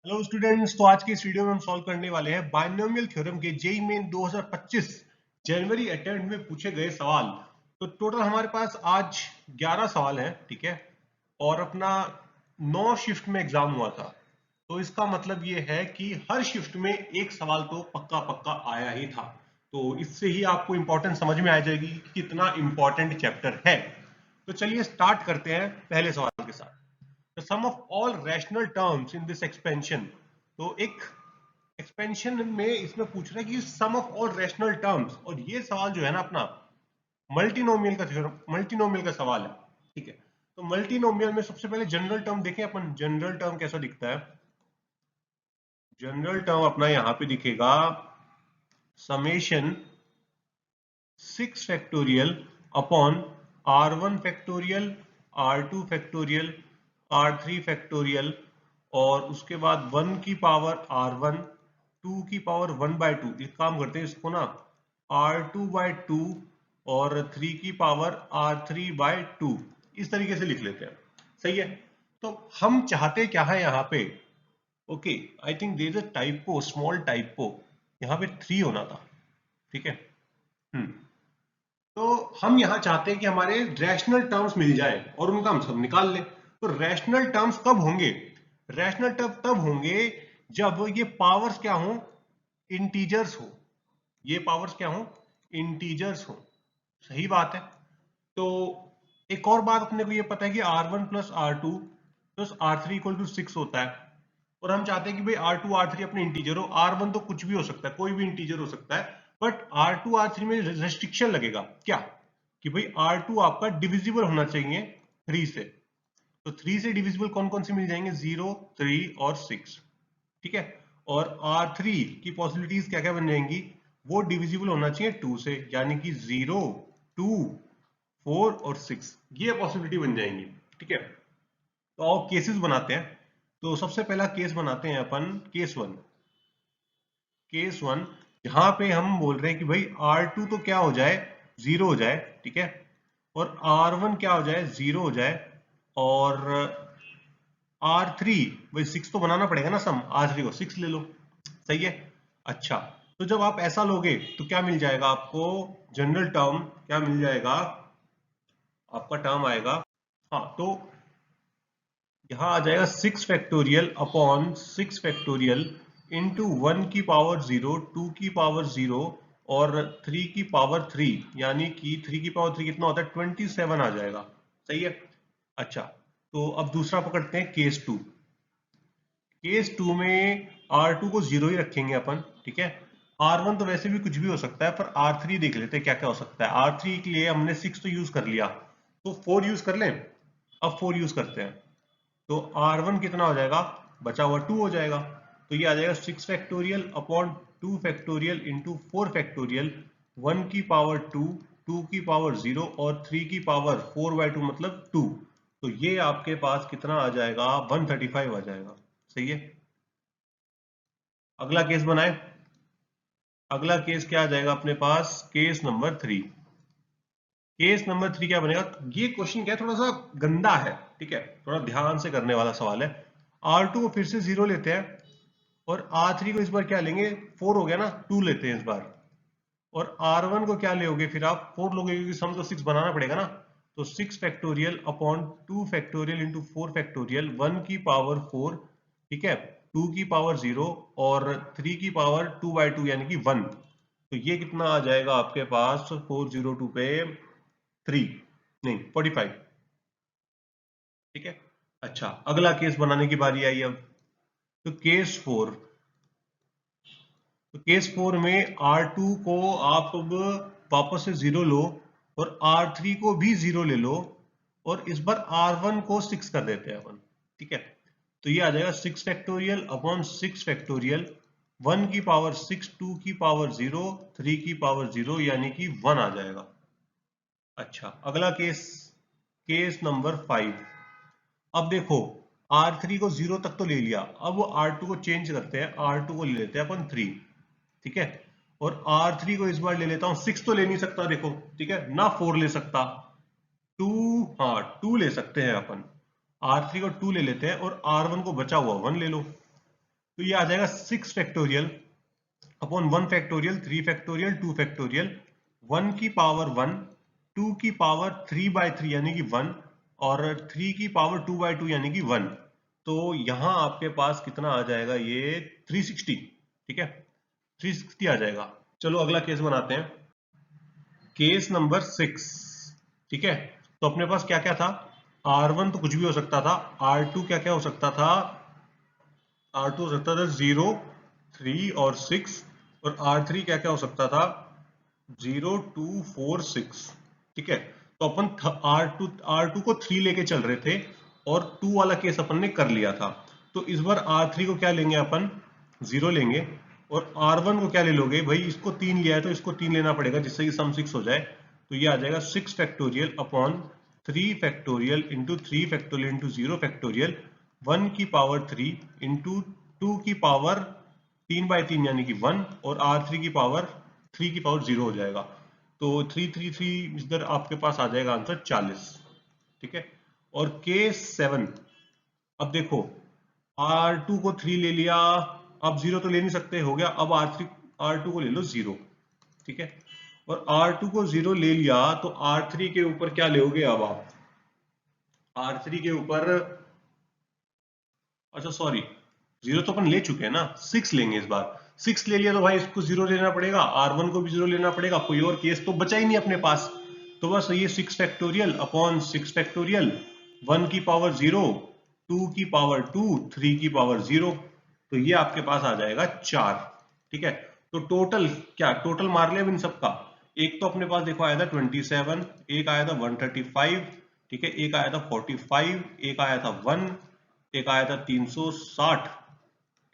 Hello students, तो आज की इस वीडियो में हम सॉल्व करने वाले हैं बायनोमियल थ्योरम के जेईई मेन 2025 जनवरी अटेम्प्ट में पूछे गए सवाल। तो टोटल हमारे पास आज 11 सवाल हैं, ठीक है। और अपना 9 शिफ्ट में एग्जाम हुआ था, तो इसका मतलब ये है कि हर शिफ्ट में एक सवाल तो पक्का पक्का आया ही था। तो इससे ही आपको इंपॉर्टेंट समझ में आ जाएगी कि कितना इंपॉर्टेंट चैप्टर है। तो चलिए स्टार्ट करते हैं पहले सवाल के साथ। The sum of all rational terms in this expansion। तो एक एक्सपेंशन में इसमें पूछ रहा है कि सम ऑफ ऑल रैशनल टर्म्स, और ये सवाल जो है ना अपना मल्टीनोमियल का सवाल है, ठीक है। तो मल्टीनोमियल में सबसे पहले जनरल टर्म देखें अपन। जनरल टर्म कैसा दिखता है? जनरल टर्म अपना यहां पे दिखेगा summation 6 factorial upon r1 factorial, r2 factorial, r3 factorial, और उसके बाद 1 की पावर r1, 2 की पावर 1/2। एक काम करते हैं, इसको ना r2/2 और 3 की पावर r3/2 इस तरीके से लिख लेते हैं। सही है। तो हम चाहते क्या है यहाँ पे? Okay, I think there is a typo, small typo. यहाँ पे 3 होना था, ठीक है। हम्म तो हम यहां चाहते हैं कि हमारे रैशनल टर्म्स मिल जाए और उनका हम सब निकाल लें। तो रैशनल टर्म्स कब होंगे? रैशनल टर्म तब होंगे जब ये पावर्स क्या हो? इंटीजर्स हो। ये पावर्स क्या हो? इंटीजर्स हो। सही बात है। तो एक और बात अपने को ये पता है कि r1 plus r2 plus r3 equal to 6 होता है। और हम चाहते हैं कि भाई r2 r3 अपने इंटीजर हो। r1 तो कुछ भी हो सकता है, कोई भी इंटीजर हो सकता है, बट r2 r3 में रेस्ट्रिक्शन लगेगा क्या? कि भाई r2 आपका डिविजिबल होना चाहिए 3 से। तो 3 से डिविजिबल कौन कौन से मिल जाएंगे? 0, 3 और 6, ठीक है। और r3 की पॉसिबिलिटीज क्या क्या बन जाएंगी? वो डिविजिबल होना चाहिए 2 से, यानी कि 0, 2, 4 और 6, ये पॉसिबिलिटी बन जाएंगी, ठीक है। तो आओ केसेस बनाते हैं। तो सबसे पहला केस बनाते हैं अपन, केस वन। केस वन जहां पे हम बोल रहे हैं कि भाई R2 तो क्या हो जाए? 0 हो जाए, ठीक है। और R1 क्या हो जाए? 0 हो जाए। और R3, भाई 6 तो बनाना पड़ेगा ना सम, R3 को 6 ले लो। सही है। अच्छा, तो जब आप ऐसा लोगे तो क्या मिल जाएगा आपको? जनरल टर्म क्या मिल जाएगा? आपका टर्म आएगा, हाँ, तो यहां आ जाएगा 6 फैक्टोरियल अपॉन 6 फैक्टोरियल इंटू 1 की पावर 0, 2 की पावर 0 और 3 की पावर 3, यानी कि 3 की पावर 3 कितना होता है? 27 आ जाएगा। सही है। अच्छा, तो अब दूसरा पकड़ते हैं, केस 2। केस 2 में R2 को 0 ही रखेंगे अपन, ठीक है। R1 तो वैसे भी कुछ भी हो सकता है, पर R3 देख लेते हैं क्या क्या हो सकता है। R3 के लिए हमने 6 तो यूज कर लिया, तो 4 यूज कर लें। अब 4 यूज करते हैं, तो R1 कितना हो जाएगा? बचा हुआ 2 हो जाएगा। तो ये आ जाएगा 6 factorial upon 2 factorial into 4 factorial, 1 की पावर 2, 2 की पावर 0 और 3 की पावर 4/2 मतलब 2। तो ये आपके पास कितना आ जाएगा? 135 आ जाएगा। सही है। अगला केस बनाए। अगला केस क्या आ जाएगा अपने पास? Case number 3। केस नंबर 3 क्या बनेगा? ये क्वेश्चन क्या है, थोड़ा सा गंदा है, ठीक है। थोड़ा ध्यान से करने वाला सवाल है। R2 को फिर से 0 लेते हैं, और R3 को इस बार क्या लेंगे? 4 हो गया ना, 2 लेते हैं इस बार। और R1 को क्या लोगे फिर आप? 4 लोगे, क्योंकि सम तो 6 बनाना पड़ेगा ना। तो 6 factorial upon 2 factorial into 4 factorial, 1 की पावर 4, ठीक है, 2 की पावर 0 और 3 की पावर 2/2 यानी कि 1। तो ये कितना आ जाएगा आपके पास? 402 पे 3, नहीं 45, ठीक है। अच्छा, अगला केस बनाने की बारी आई अब। तो केस 4। तो केस 4 में R2 को आप अब वापस से 0 लो, और R3 को भी 0 ले लो, और इस बार R1 को 6 कर देते हैं अपन, ठीक है। तो ये आ जाएगा 6 फैक्टोरियल अपॉन 6 फैक्टोरियल, 1 की पावर 6, 2 की पावर 0, 3 की पावर 0 यानी कि 1 आ जाएगा। अच्छा, अगला केस, केस नंबर 5। अब देखो, R3 को 0 तक तो ले लिया, अब वो R2 को चेंज करते हैं, R2 को ले लेते हैं अपन 3, ठीक है। और R3 को इस बार ले लेता हूं, 6 तो ले नहीं सकता देखो, ठीक है ना, 4 ले सकता, 2, हाँ 2 ले सकते हैं अपन। R3 को 2 ले लेते हैं, और R1 को बचा हुआ 1 ले लो। तो ये आ जाएगा 6 factorial upon 1 factorial, 3 factorial, 2 factorial, 1 की पावर 1, 2 की पावर 3/3 यानी कि 1 और 3 की पावर 2/2 यानी कि 1। तो यहां आपके पास कितना आ जाएगा, ये 360। ठीक है, 360 आ जाएगा। चलो अगला केस बनाते हैं, केस नंबर 6। ठीक है, तो अपने पास क्या क्या था, R1 तो कुछ भी हो सकता था, R2 क्या क्या हो सकता था, R2 हो सकता था 0, 3 और 6, और R3 क्या क्या हो सकता था, 0, 2, 4, 6। ठीक है, तो अपन R2 को 3 लेके चल रहे थे और 2 वाला केस अपन ने कर लिया था। तो इस बार R3 को क्या लेंगे अपन, 0 लेंगे, और R1 को क्या ले लोगे भाई, इसको 3 लिया है तो इसको 3 लेना पड़ेगा जिससे कि सम 6 हो जाए। तो ये आ जाएगा 6 factorial upon 3 factorial into 3 factorial into 0 factorial, 1 की पावर 3 इंटू 2 की पावर 3/3 यानी कि 1, और R3 की पावर 3 की पावर 0 हो जाएगा। तो 333 इधर आपके पास आ जाएगा आंसर 40। ठीक है, और केस 7, अब देखो R2 को 3 ले लिया, अब 0 तो ले नहीं सकते, हो गया, अब R2 को ले लो 0। ठीक है, और R2 को 0 ले लिया तो R3 के ऊपर क्या लोगे अब आप, R3 के ऊपर, अच्छा सॉरी, 0 तो अपन ले चुके हैं ना, 6 लेंगे इस बार। 6 ले लिया तो भाई इसको 0 लेना पड़ेगा, R1 को भी 0 लेना पड़ेगा, कोई और केस तो बचा ही नहीं अपने पास। तो बस ये 6 फैक्टोरियल अपॉन 6 फैक्टोरियल, 1 की पावर 0, 2 की पावर 2, 3 की पावर 0, तो ये आपके पास आ जाएगा 4। ठीक है, तो टोटल क्या, टोटल मार लिया इन सबका। एक तो अपने पास देखो आया था 27, एक आया था 135, ठीक है, एक आया था 45, एक आया था 1, एक आया था 360,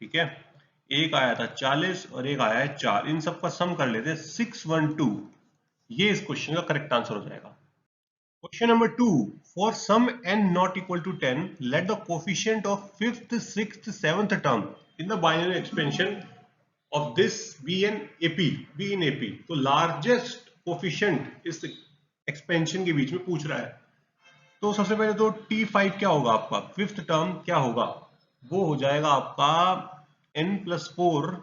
ठीक है, एक आया था 40 और एक आया है 4। इन सब का सम कर लेते हैं 612। ये इस क्वेश्चन का करेक्ट आंसर हो जाएगा। Question number 2, for some n not equal to 10 let the coefficient of fifth, sixth, seventh term in the binary expansion of this be in AP. तो लार्जेस्ट कोफिशिएंट इस एक्सपेंशन के बीच में पूछ रहा है। तो सबसे पहले तो T5 क्या होगा आपका, फिफ्थ टर्म क्या होगा, वो हो जाएगा आपका n+4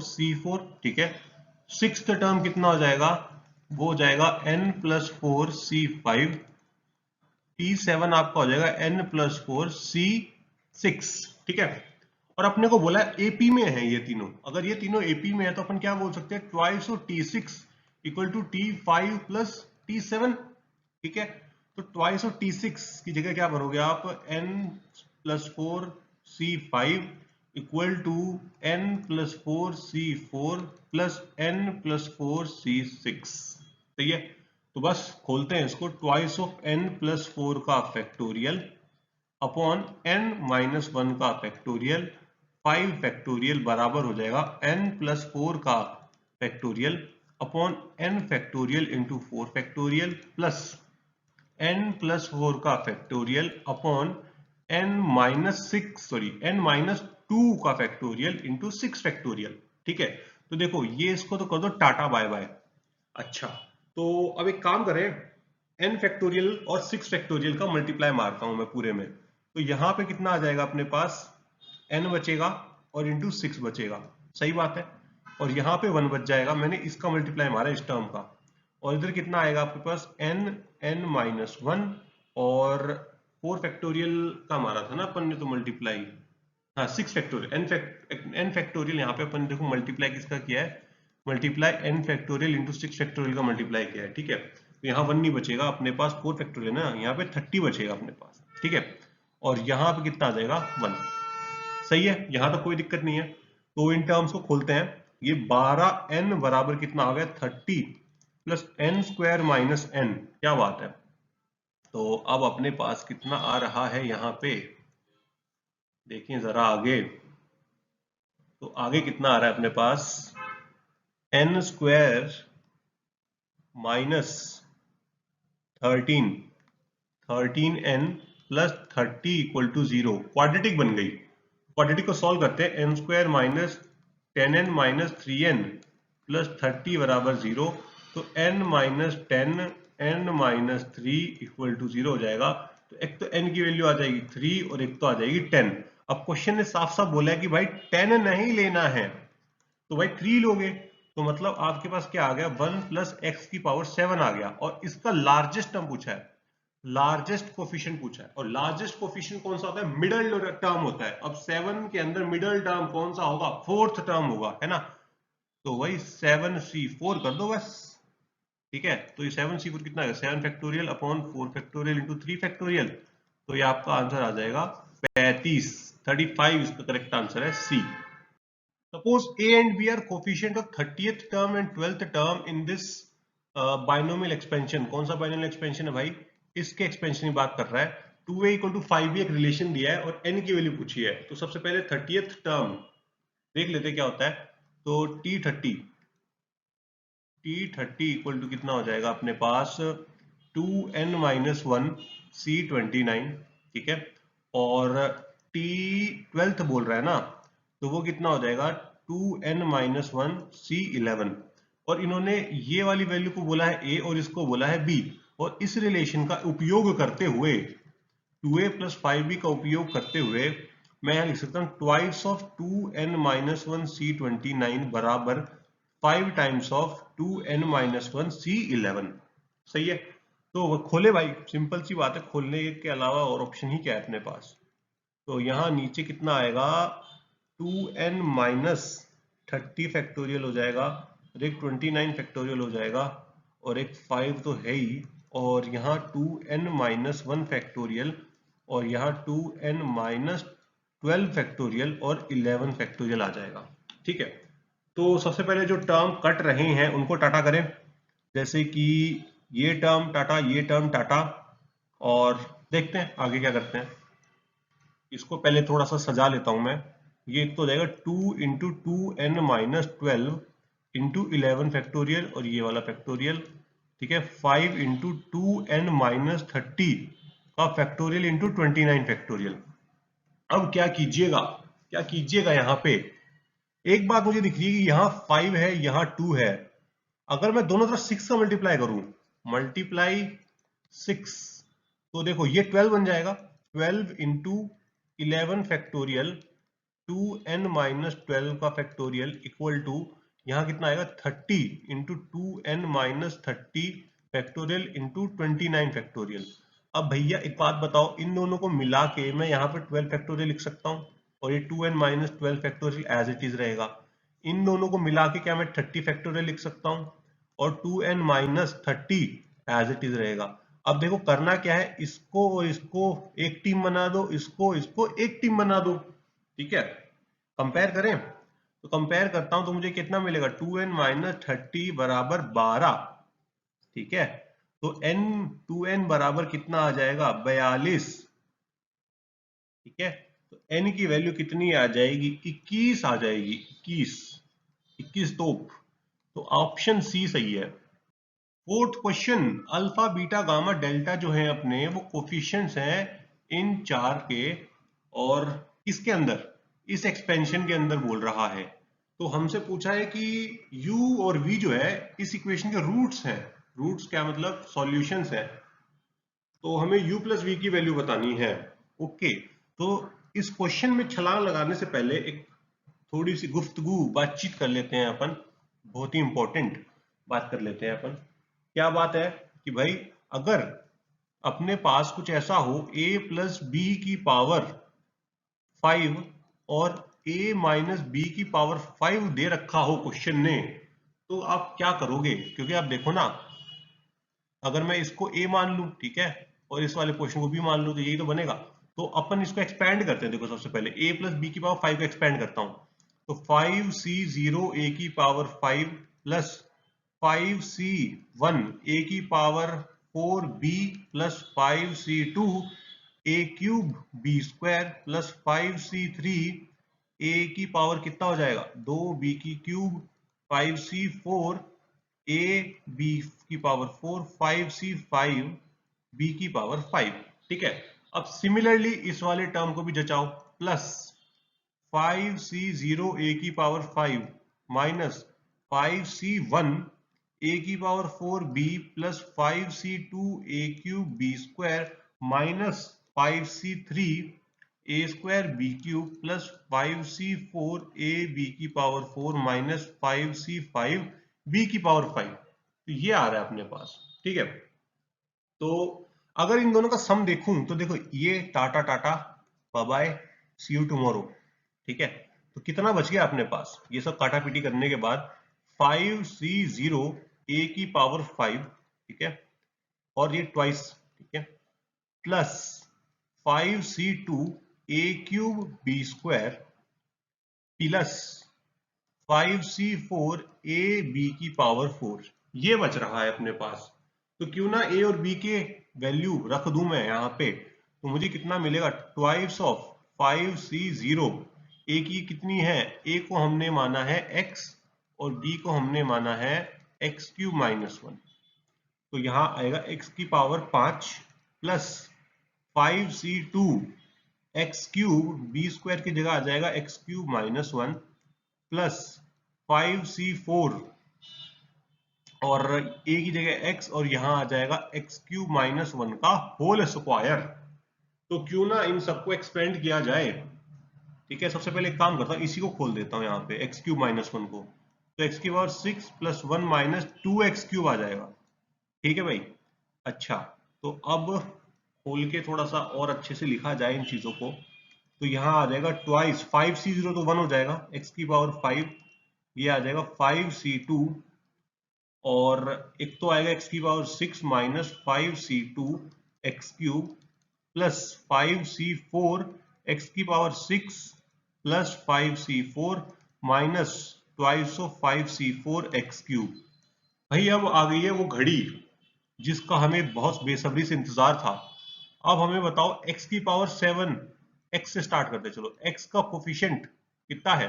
C4। ठीक है, सिक्स्थ टर्म कितना हो जाएगा, वो हो जाएगा n+4 C5। T7 आपका हो जाएगा n+4 C6। ठीक है, और अपने को बोला है एपी में है ये तीनों, अगर ये तीनों एपी में है तो अपन क्या बोल सकते हैं, twice of T6 equal to T5 plus T7। ठीक है, तो ट्वाइस ऑफ T6 की जगह क्या भरोगे आप, n+4 C5 equal to n+4 C4 plus n+4 C6। सही है, तो बस खोलते हैं इसको, ट्वाइस ऑफ n+4 का फैक्टोरियल अपॉन n-1 का फैक्टोरियल, 5 फैक्टोरियल बराबर हो जाएगा n+4 का factorial upon n factorial into 4 factorial plus n+4 का फैक्टोरियल अपॉन n-2 का फैक्टोरियल इंटू 6 फैक्टोरियल। ठीक है, तो देखो ये इसको तो कर दो टाटा बाय बाय। अच्छा, तो अब एक काम करें, n फैक्टोरियल और 6 फैक्टोरियल का मल्टीप्लाई मारता हूं मैं पूरे में। तो यहां पे कितना आ जाएगा अपने पास, n बचेगा और इंटू 6 बचेगा, सही बात है, और यहां पे 1 बच जाएगा, मैंने इसका मल्टीप्लाई मारा इस टर्म का, और इधर कितना आएगा आपके पास n-1, और 4 फैक्टोरियल का मारा था ना अपन ने तो मल्टीप्लाई, हाँ 6 फैक्टोरियल, n फैक्टोरियल यहाँ पे अपन देखो मल्टीप्लाई किसका किया है, multiply n factorial into 6 factorial का मल्टीप्लाई किया है। ठीक है, तो यहाँ 1 नहीं बचेगा अपने पास, 4 फैक्टोरियल है ना, यहाँ पे 30 बचेगा अपने पास। ठीक है, और यहाँ पे कितना आ जाएगा 1। सही है, यहाँ तक कोई दिक्कत नहीं है। तो इन टर्म्स को खोलते हैं, ये 12n बराबर कितना आ गया 30 प्लस n² माइनस n, क्या बात है। तो अब अपने पास कितना आ रहा है यहाँ पे, देखिए जरा आगे, तो आगे कितना आ रहा है अपने पास, n² minus 13n plus 30 equal to 0, quadratic बन गई। क्वाड्रेटिक को सॉल्व करते हैं, n² minus 10n minus 3n plus 30 बराबर 0, तो n minus 10 n minus 3 equal to 0 हो जाएगा। तो एक तो n की वैल्यू आ जाएगी 3 और एक तो आ जाएगी 10। अब क्वेश्चन ने साफ साफ बोला है कि भाई 10 नहीं लेना है, तो भाई 3 लोगे, तो मतलब आपके पास क्या आ गया, 1 प्लस एक्स की पावर 7 आ गया। और इसका लार्जेस्ट टर्म पूछा है, लार्जेस्ट कोफिशिएंट पूछा है, और लार्जेस्ट कोफिशिएंट कौन सा होता है, मिडल टर्म होता है। अब 7 के अंदर मिडल टर्म कौन सा होगा, फोर्थ टर्म होगा, है ना। तो वही 7c4 कर दो बस, ठीक है। तो ये 7c4 कितना है, 7 factorial upon 4 factorial into 3 factorial, तो ये आपका आंसर आ जाएगा 35, 35 इसका करेक्ट आंसर है सी। Suppose A and B are coefficient of 30th term and 12th term in this binomial expansion। कौन सा binomial expansion है भाई, इसके expansion की बात कर रहा है। 2A equal to 5B एक relation दिया है और n की वैल्यू पूछी है। तो सबसे पहले 30th term देख लेते क्या होता है। तो T30 इक्वल टू कितना हो जाएगा अपने पास, 2n माइनस 1 C29, ठीक है। और T12 बोल रहा है ना, तो वो कितना हो जाएगा 2n माइनस 1 C11। और इन्होंने ये वाली वैल्यू को बोला है A और इसको बोला है B, और इस रिलेशन का उपयोग करते हुए 2a प्लस 5b का उपयोग करते हुए मैं यहां लिख सकता हूं twice of 2n minus 1 C29 बराबर 5 times of 2n minus 1 C11। सही है। तो वो खोले भाई, सिंपल सी बात है, खोलने के अलावा और ऑप्शन ही क्या है अपने पास। तो यहाँ नीचे कितना आएगा, 2n माइनस 30 फैक्टोरियल हो जाएगा, और एक 29 फैक्टोरियल हो जाएगा, और एक 5 तो है ही, और यहाँ 2n माइनस 1 फैक्टोरियल, और यहाँ 2n माइनस 12 फैक्टोरियल और 11 फैक्टोरियल आ जाएगा। ठीक है। तो सबसे पहले जो टर्म कट रहे हैं उनको टाटा करें, जैसे कि ये टर्म टाटा, ये टर्म टाटा, और देखते हैं आगे क्या करते हैं। इसको पहले थोड़ा सा सजा लेता हूं मैं। ये तो हो जाएगा 2 into 2n minus 12 into 11 factorial, और ये वाला फैक्टोरियल, ठीक है। 5 इंटू 2n माइनस 30 का फैक्टोरियल इंटू 29 फैक्टोरियल। अब क्या कीजिएगा, क्या कीजिएगा, यहाँ पे एक बात मुझे दिख रही है कि यहाँ 5 है, यहाँ 2 है। अगर मैं दोनों तरफ 6 का मल्टीप्लाई करूं, मल्टीप्लाई 6, तो देखो ये 12 बन जाएगा। 12 इंटू 11 फैक्टोरियल 2n माइनस 12 का फैक्टोरियल इक्वल टू यहाँ कितना आएगा 30 into 2n minus 30 factorial into 29 factorial. अब भैया एक बात बताओ, इन दोनों को मिला के मैं यहाँ पे 12 फैक्टोरियल लिख सकता हूँ, और ये 2n minus 12 factorial as it is रहेगा। इन दोनों को मिला के क्या मैं 30 फैक्टोरियल लिख सकता हूँ, और 2n minus 30 as it is रहेगा। अब देखो करना क्या है, इसको और इसको एक टीम बना दो, इसको इसको एक टीम बना दो, ठीक है। कंपेयर करें, तो कंपेयर करता हूं तो मुझे कितना मिलेगा, 2n माइनस 30 बराबर 12, ठीक है। तो n 2n बराबर कितना आ जाएगा, 42, ठीक है। तो n की वैल्यू कितनी आ जाएगी, 21 आ जाएगी, 21 तोप। तो ऑप्शन सी सही है। Fourth question, alpha beta gamma delta जो है अपने वो कोफिशिएंट्स हैं इन चार के, और इसके अंदर इस एक्सपेंशन के अंदर बोल रहा है। तो हमसे पूछा है कि u और v जो है इस इक्वेशन के रूट्स हैं। रूट्स क्या मतलब, सॉल्यूशंस हैं। तो हमें u प्लस वी की वैल्यू बतानी है। ओके, तो इस क्वेश्चन में छलांग लगाने से पहले एक थोड़ी सी गुफ्तगू बातचीत कर लेते हैं अपन, बहुत ही इंपॉर्टेंट बात कर लेते हैं अपन। क्या बात है कि भाई अगर अपने पास कुछ ऐसा हो a प्लस बी की पावर 5 और a माइनस बी की पावर 5 दे रखा हो क्वेश्चन ने, तो आप क्या करोगे। क्योंकि आप देखो ना, अगर मैं इसको a मान लूं, ठीक है, और इस वाले क्वेश्चन को b मान लूं, तो यही तो बनेगा। तो अपन इसको एक्सपेंड करते हैं। देखो सबसे पहले a प्लस बी की पावर 5 को एक्सपेंड करता हूं, तो 5c0 a की पावर 5 प्लस 5c1 a की power 4b plus 5c2 a cube b square plus 5c3 a की पावर कितना हो जाएगा, 2b की क्यूब, 5c4 a b की पावर 4, 5c5 b की पावर 5, ठीक है। अब सिमिलरली इस वाले टर्म को भी जचाओ, प्लस 5c0 a की पावर 5 माइनस 5c1 a की power 4b plus 5c2 a cube b square minus 5c3 a square b cube plus 5c4 a b की पावर 4 माइनस 5c5 बी की power 5। तो ये आ रहा है अपने पास। ठीक है, तो अगर इन दोनों का सम देखूं तो देखो ये tata tata bye bye, see you tomorrow. ठीक है, तो कितना बच गया अपने पास ये सब काटा पीटी करने के बाद? 5c0 ए की पावर 5, ठीक है, और ये ट्वाइस, ठीक है, plus 5c2 a cube b square plus 5c4 a b की पावर 4। ये बच रहा है अपने पास। तो क्यों ना ए और बी के वैल्यू रख दूं मैं यहाँ पे, तो मुझे कितना मिलेगा? Twice of 5c0। ए की कितनी है? ए को हमने माना है x और बी को हमने माना है x क्यूब माइनस 1। तो यहाँ आएगा x की power 5 plus 5c2 x cube b square की जगह आ जाएगा x cube minus 1 plus 5c4 और a की जगह x और यहां आ जाएगा x क्यूब माइनस 1 का होल स्क्वायर। तो क्यों ना इन सबको एक्सपेंड किया जाए। ठीक है, सबसे पहले एक काम करता हूं, इसी को खोल देता हूं यहाँ पे x क्यूब माइनस 1 को। तो x की power 6 plus 1 minus 2x cube आ जाएगा। ठीक है भाई। अच्छा, तो अब खोल के थोड़ा सा और अच्छे से लिखा जाए इन चीजों को, तो यहाँ आ जाएगा ट्वाइस 5c0 तो 1 हो जाएगा, x की पावर 5, ये आ जाएगा 5c2 और एक तो आएगा x की power 6 minus 5c2 x cube plus 5c4 x की power 6 plus 5c4 minus twice of 5c4 x cube. भाई अब आ गई है वो घड़ी जिसका हमें बहुत बेसब्री से इंतजार था। अब हमें बताओ x की पावर 7, x से स्टार्ट करते चलो। x का कोफिशिएंट कितना है?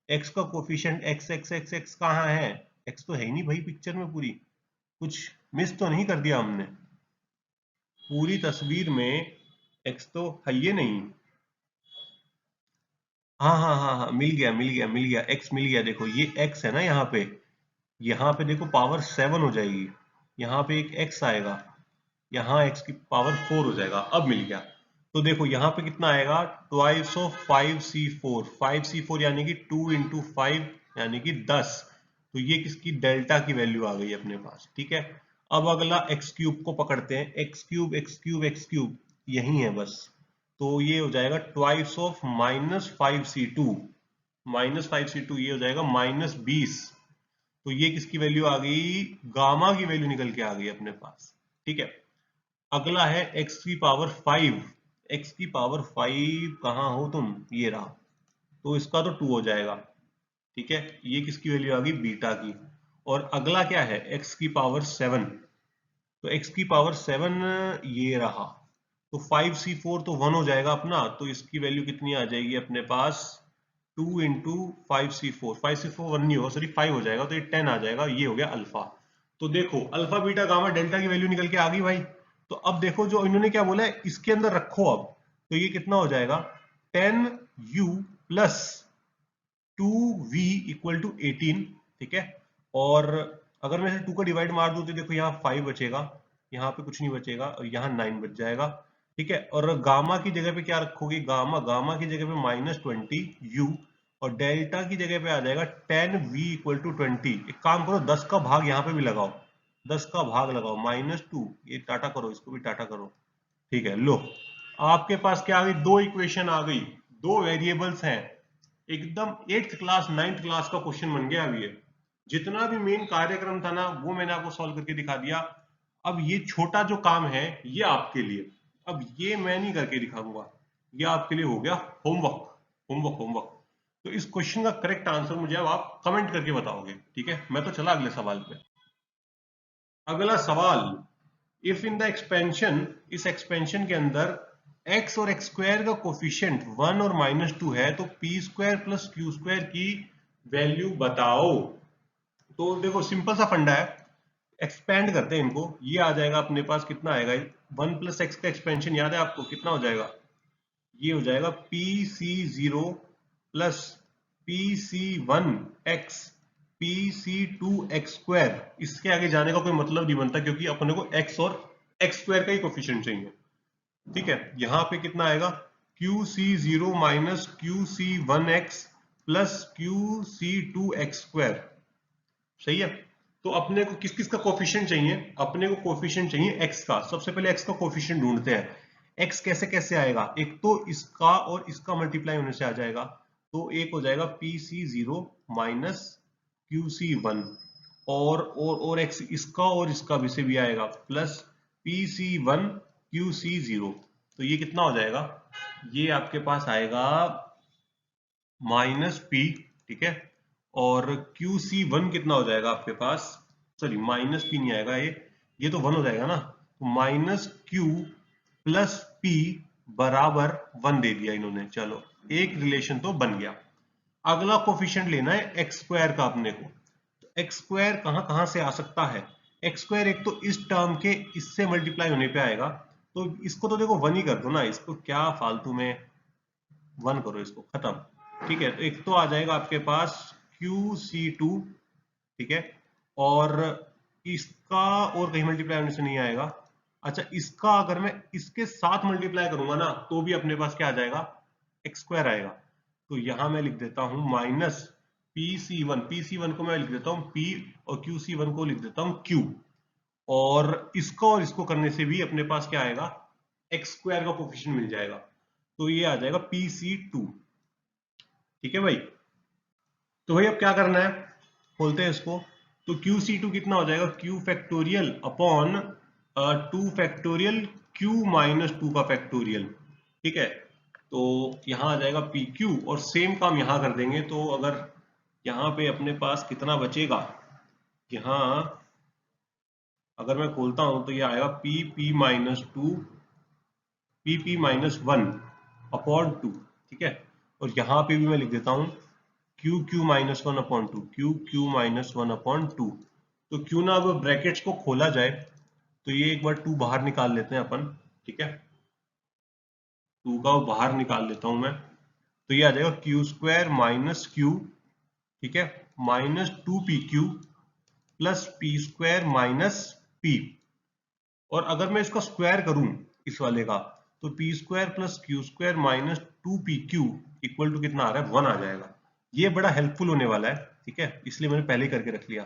x का coefficient x x x x कहाँ है? x तो है ही नहीं भाई पिक्चर में पूरी, कुछ मिस तो नहीं कर दिया हमने? पूरी तस्वीर में x तो है ही नहीं। हाँ हाँ हाँ हाँ, मिल गया मिल गया मिल गया, x मिल गया। देखो ये x है ना यहाँ पे देखो पावर 7 हो जाएगी, यहाँ पे एक x आएगा, यहाँ x की पावर 4 हो जाएगा। अब मिल गया। तो देखो यहाँ पे कितना आएगा? ट्वाइस ऑफ 5c4, 5c4 यानी कि 2 इंटू 5 यानी कि 10। तो ये किसकी? डेल्टा की वैल्यू आ गई अपने पास। ठीक है, अब अगला एक्स क्यूब को पकड़ते हैं। X cube x cube x cube यही है बस। तो ये हो जाएगा ट्वाइस ऑफ -5c2, -5c2 ये हो जाएगा -20। तो ये किसकी वैल्यू आ गई? गामा की वैल्यू निकल के आ गई अपने पास। ठीक है, अगला है x की पावर 5। x की पावर 5 कहाँ हो तुम? ये रहा। तो इसका तो 2 हो जाएगा। ठीक है, ये किसकी वैल्यू आ गई? बीटा की। और अगला क्या है? x की पावर 7। तो x की पावर 7 ये रहा। तो 5c4 तो 1 हो जाएगा अपना, तो इसकी वैल्यू कितनी आ जाएगी अपने पास? 2 इंटू 5c4, 5c4 1 नहीं होगा, सॉरी 5 हो जाएगा, तो ये 10 आ जाएगा। ये हो गया अल्फा। तो देखो अल्फा बीटा गामा डेल्टा की वैल्यू निकल के आ गई भाई। तो अब देखो जो इन्होंने क्या बोला है, इसके अंदर रखो अब। तो ये कितना हो जाएगा? 10u plus 2v equal to 18। ठीक है, और अगर मैं 2 का डिवाइड मार दूं तो देखो यहाँ 5 बचेगा, यहाँ पे कुछ नहीं बचेगा और यहाँ 9 बच जाएगा। ठीक है, और गामा की जगह पे क्या रखोगे? गामा गामा की जगह पे -20u और डेल्टा की जगह पे आ जाएगा 10v इक्वल टू 20। एक काम करो 10 का भाग यहाँ पे भी लगाओ, 10 का भाग लगाओ, -2, ये टाटा करो, इसको भी टाटा करो। ठीक है, लो आपके पास क्या आ गई? दो इक्वेशन आ गई, दो वेरिएबल्स हैं। एकदम 8th क्लास 9th क्लास का क्वेश्चन बन गया। अभी ये जितना भी मेन कार्यक्रम था ना वो मैंने आपको सॉल्व करके दिखा दिया। अब ये छोटा जो काम है ये आपके लिए, अब ये मैं नहीं करके दिखाऊंगा, ये आपके लिए हो गया होमवर्क। Homework homework. तो इस क्वेश्चन का करेक्ट आंसर मुझे अब आप कमेंट करके बताओगे। ठीक है, मैं तो चला अगले सवाल पे। अगला सवाल, इफ इन द एक्सपेंशन, इस एक्सपेंशन के अंदर x और x स्क्वायर का कोफिशिएंट 1 और -2 है, तो p square plus Q square की वैल्यू बताओ। तो देखो सिंपल सा फंडा है, एक्सपेंड करते हैं इनको। ये आ जाएगा अपने पास, कितना आएगा? 1 प्लस एक्स का एक्सपेंशन याद है आपको? कितना हो जाएगा? ये हो जाएगा pc0 plus pc1x pc2x square. इसके आगे जाने का कोई मतलब नहीं बनता क्योंकि अपने को x और x स्क्वायर का ही कोफिशिएंट चाहिए। ठीक है, यहां पे कितना आएगा QC0 minus QC1x plus QC2x²। सही है। तो अपने को किस किस का कोफिशिएंट चाहिए? अपने को कोफिशिएंट चाहिए x का। सबसे पहले x का कोफिशिएंट ढूंढते हैं। x कैसे कैसे आएगा? एक तो इसका और इसका मल्टीप्लाई होने से आ जाएगा, तो एक हो जाएगा PC0 माइनस QC1 और x इसका और इसका भी से भी आएगा प्लस PC1 QC0। तो ये कितना हो जाएगा? ये आपके पास आएगा माइनस पी, ठीक है। और QC1 कितना हो जाएगा आपके पास? सॉरी, माइनस पी नहीं आएगा, ये तो 1 हो जाएगा ना। तो माइनस क्यू प्लस पी बराबर 1 दे दिया इन्होंने। चलो, एक रिलेशन तो बन गया। अगला कोफिशिएंट लेना है एक्स स्क्वायर का अपने को। तो एक्स स्क्वायर कहां कहां से आ सकता है? एक्स स्क्वायर एक तो इस टर्म के इससे मल्टीप्लाई होने पे आएगा, तो इसको तो देखो 1 ही कर दो ना, इसको क्या फालतू में 1 करो, इसको खत्म। ठीक है, तो एक तो आ जाएगा आपके पास QC2, ठीक है, और इसका और कहीं मल्टीप्लाई होने से नहीं आएगा। अच्छा, इसका अगर मैं इसके साथ मल्टीप्लाई करूंगा ना, तो भी अपने पास क्या आ जाएगा? एक्स स्क्वायर आएगा। तो यहां मैं लिख देता हूं माइनस PC1 को मैं लिख देता हूं P और QC1 को लिख देता हूं Q। और और इसको करने से भी अपने पास क्या आएगा? एक्स स्क्वायर का कोफिशिएंट मिल जाएगा। तो ये आ जाएगा PC2। ठीक है भाई। तो भाई अब क्या करना है, खोलते हैं इसको। तो QC2 कितना हो जाएगा? Q factorial upon 2 factorial Q minus 2 का फैक्टोरियल। ठीक है, तो यहां आ जाएगा PQ और सेम काम यहां कर देंगे। तो अगर यहां पे अपने पास कितना बचेगा, यहां अगर मैं खोलता हूं तो ये आएगा PP minus 2 PP minus 1 upon 2। ठीक है, और यहां पे भी मैं लिख देता हूं QQ minus 1 upon 2, QQ minus 1 upon 2। तो क्यों ना अब ब्रैकेट्स को खोला जाए, तो ये एक बार 2 बाहर निकाल लेते हैं अपन। ठीक है, 2 का बाहर निकाल लेता हूं मैं। तो ये आ जाएगा क्यू स्क्वायर माइनस क्यू, ठीक है, minus 2PQ plus P square minus P. और अगर मैं इसका स्क्वायर करूं इस वाले का, तो P square plus Q square minus 2PQ equal to कितना आ रहा है? 1 आ जाएगा। ये बड़ा हेल्पफुल होने वाला है, ठीक है, इसलिए मैंने पहले करके रख लिया।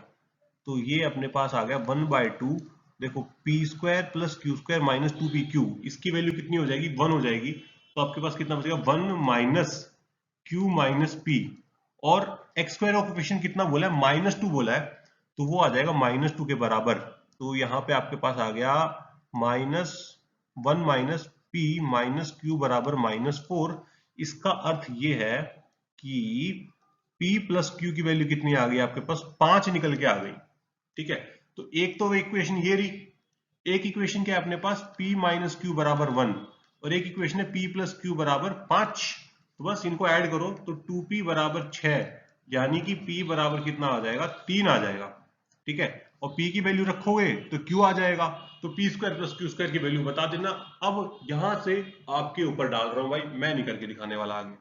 तो ये अपने पास आ गया 1/2। देखो, P square plus Q square minus 2PQ, इसकी वैल्यू कितनी हो जाएगी? 1 हो जाएगी। तो आपके पास कितना बचेगा? 1 माइनस क्यू माइनस पी। और एक्स स्क्वायर का कोफिशिएंट कितना बोला है? -2 बोला है, तो वो आ जाएगा -2 के बराबर। तो यहाँ पे आपके पास आ गया -1 माइनस पी माइनस क्यू बराबर -4। इसका अर्थ ये है कि P प्लस क्यू की वैल्यू कितनी आ गई आपके पास? 5 निकल के आ गई। ठीक है, तो एक तो इक्वेशन ये रही। एक इक्वेशन क्या है अपने पास? P माइनस क्यू बराबर 1, और एक इक्वेशन है P प्लस क्यू बराबर 5। तो बस इनको ऐड करो तो 2P बराबर 6, यानी कि P बराबर कितना आ जाएगा? 3 आ जाएगा। ठीक है, और P की वैल्यू रखोगे तो Q आ जाएगा। तो P square plus Q square की वैल्यू बता देना। अब यहां से आपके ऊपर डाल रहा हूं भाई, मैं नहीं करके दिखाने वाला आगे।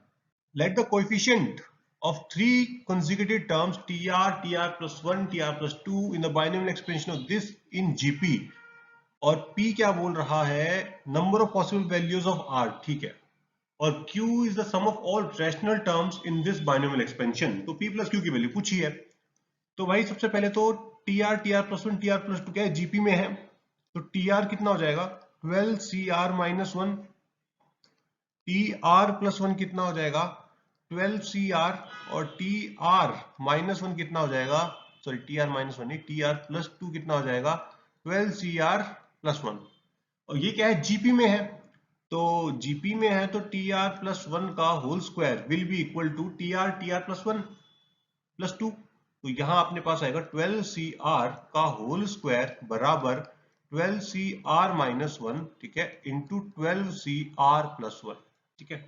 Let the coefficient of 3 consecutive terms TR, TR plus 1, TR plus 2 in the binomial expansion of this in GP, और P क्या बोल रहा है? Number of possible values of R, ठीक है, और Q is the sum of all rational terms in this binomial expansion. तो P plus Q की वैल्यू पूछी है। तो भाई सबसे पहले तो TR प्लस 1, TR प्लस 2 क्या है? GP में है। तो TR कितना हो जाएगा? 12CR minus 1। TR प्लस 1 कितना हो जाएगा? 12CR। और TR माइनस 1 कितना हो जाएगा? सॉरी, TR माइनस 1 नहीं, TR प्लस 2 कितना हो जाएगा? 12CR plus 1। और ये क्या है? जीपी में है। तो जीपी में है तो TR प्लस 1 का whole square will be equal to TR plus 1 plus 2। तो यहां अपने पास आएगा 12CR का होल स्क्वायर बराबर 12CR माइनस 1, ठीक है, इंटू 12CR प्लस 1। ठीक है,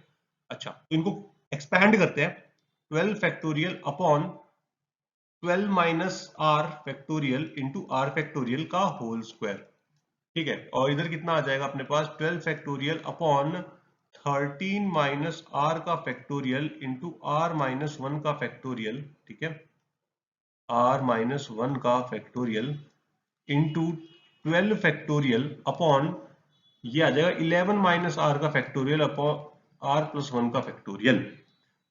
अच्छा, तो इनको एक्सपैंड करते हैं। 12 factorial upon 12 minus are factorial into r factorial का होल स्क्वायर। ठीक है, और इधर कितना आ जाएगा अपने पास? 12 फैक्टोरियल अपॉन 13 माइनस आर का फैक्टोरियल इंटू आर माइनस 1 का फैक्टोरियल। ठीक है, आर माइनस 1 का फैक्टोरियल इंटू 12 फैक्टोरियल अपॉन ये आ जाएगा 11 माइनस आर का फैक्टोरियल अपॉन आर प्लस 1 का फैक्टोरियल।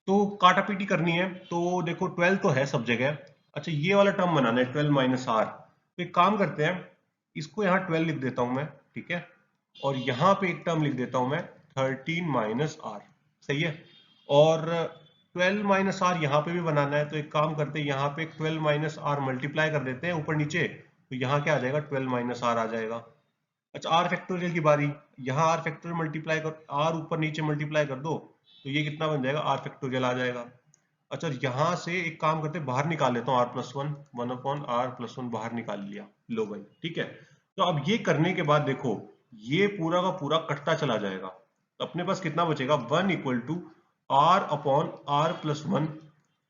तो काटा पीटी करनी है, तो देखो 12 तो है सब जगह। अच्छा ये वाला टर्म बनाना है 12 माइनस आर, तो एक काम करते हैं, इसको यहाँ 12 लिख देता हूं मैं, ठीक है, और यहाँ पे एक टर्म लिख देता हूं मैं 13 माइनस आर, सही है। और 12 माइनस आर यहाँ पे भी बनाना है, तो एक काम करते हैं, यहाँ पे 12 माइनस आर मल्टीप्लाई कर देते हैं ऊपर नीचे, तो यहाँ क्या आ जाएगा 12 माइनस आर आ जाएगा। अच्छा आर फैक्टोरियल की बारी, यहाँ आर फैक्टोरियल मल्टीप्लाई कर, आर ऊपर नीचे मल्टीप्लाई कर दो, तो ये कितना बन जाएगा, आर फैक्टोरियल आ जाएगा। अच्छा यहाँ से एक काम करते हैं, बाहर निकाल लेता हूँ आर प्लस वन, 1/r+1 बाहर निकाल लिया, लो भाई, ठीक है। तो अब ये करने के बाद देखो ये पूरा का पूरा कटता चला जाएगा, तो अपने पास कितना बचेगा, 1 equal to r/r+1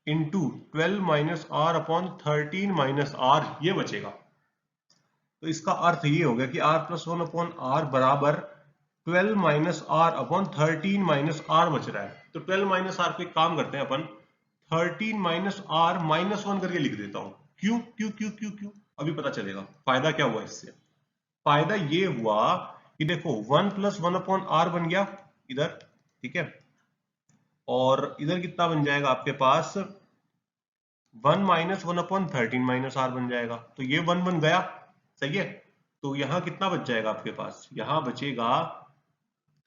into 12 minus r upon 13 minus r, ये बचेगा। तो इसका अर्थ ये हो गया कि r+1 अपॉन आर बराबर 12 minus r upon 13 minus r बच रहा है। तो 12 माइनस आर को एक काम करते हैं अपन, 13 माइनस आर माइनस 1 करके लिख देता हूं। क्यों क्यों क्यों क्यों क्यों, अभी पता चलेगा फायदा क्या हुआ इससे। फायदा ये हुआ कि देखो 1 प्लस 1 अपॉन आर बन गया इधर, ठीक है, और इधर कितना बन जाएगा आपके पास, 1 माइनस 1 अपॉन 13 माइनस आर बन जाएगा, तो ये 1 बन गया, सही है। तो यहां कितना बच जाएगा आपके पास, यहां बचेगा